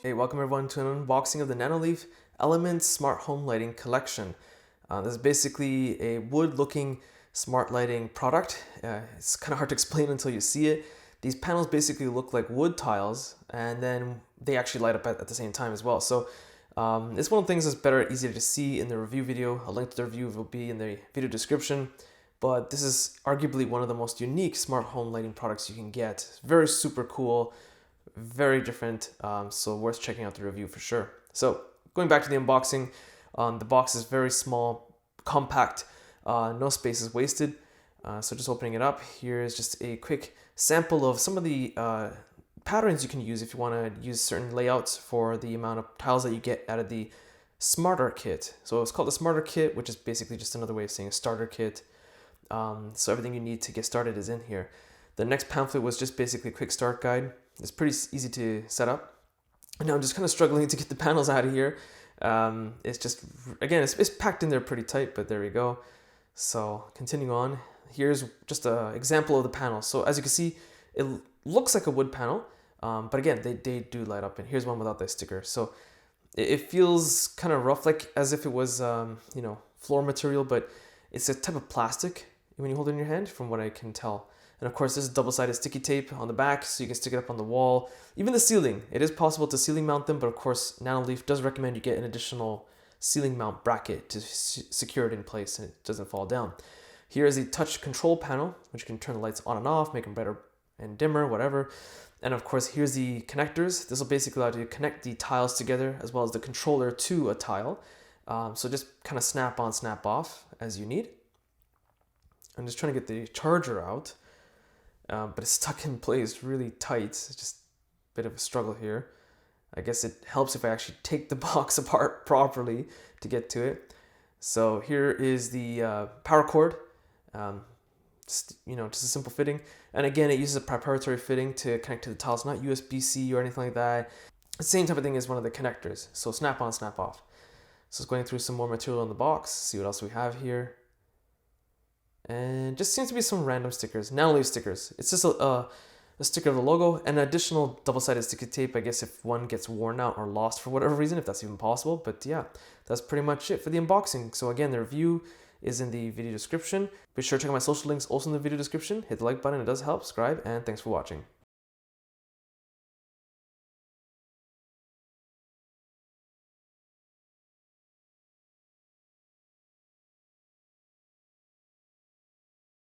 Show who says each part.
Speaker 1: Hey, welcome everyone to an unboxing of the Nanoleaf Elements Smart Home Lighting Collection. This is basically a wood-looking smart lighting product. It's kind of hard to explain until you see it. These panels basically look like wood tiles, and then they actually light up at the same time as well. So it's one of the things that's better, easier to see in the review video. A link to the review will be in the video description. But this is arguably one of the most unique smart home lighting products you can get. It's very super cool. Very different, so worth checking out the review for sure. So going back to the unboxing, the box is very small, compact, no space is wasted. So just opening it up, here is just a quick sample of some of the patterns you can use if you want to use certain layouts for the amount of tiles that you get out of the Smarter Kit. So it's called the Smarter Kit, which is basically just another way of saying a starter kit. So everything you need to get started is in here. The next pamphlet was just basically a quick start guide. It's pretty easy to set up. And now I'm just kind of struggling to get the panels out of here. It's just, again, it's packed in there pretty tight, but there we go. So continuing on, here's just an example of the panel. So as you can see, it looks like a wood panel, but again, they do light up. And here's one without the sticker. So it feels kind of rough, like as if it was, floor material, but it's a type of plastic when you hold it in your hand, from what I can tell. And of course, this is double-sided sticky tape on the back, so you can stick it up on the wall. Even the ceiling, it is possible to ceiling mount them, but of course, Nanoleaf does recommend you get an additional ceiling mount bracket to secure it in place and it doesn't fall down. Here is the touch control panel, which you can turn the lights on and off, make them brighter and dimmer, whatever. And of course, here's the connectors. This will basically allow you to connect the tiles together as well as the controller to a tile. So just kind of snap on, snap off as you need. I'm just trying to get the charger out. But it's stuck in place really tight. It's just a bit of a struggle here. I guess it helps if I actually take the box apart properly to get to it. So here is the power cord. Just a simple fitting. And again, it uses a proprietary fitting to connect to the tiles, not USB-C or anything like that. The same type of thing as one of the connectors. So snap on, snap off. So it's going through some more material in the box. See what else we have here. And just seems to be some random stickers, Nanoleaf stickers. It's just a sticker of the logo and additional double-sided sticky tape, I guess if one gets worn out or lost for whatever reason, if that's even possible. But yeah, that's pretty much it for the unboxing. So again, the review is in the video description. Be sure to check out my social links also in the video description. Hit the like button, it does help. Subscribe, and thanks for watching.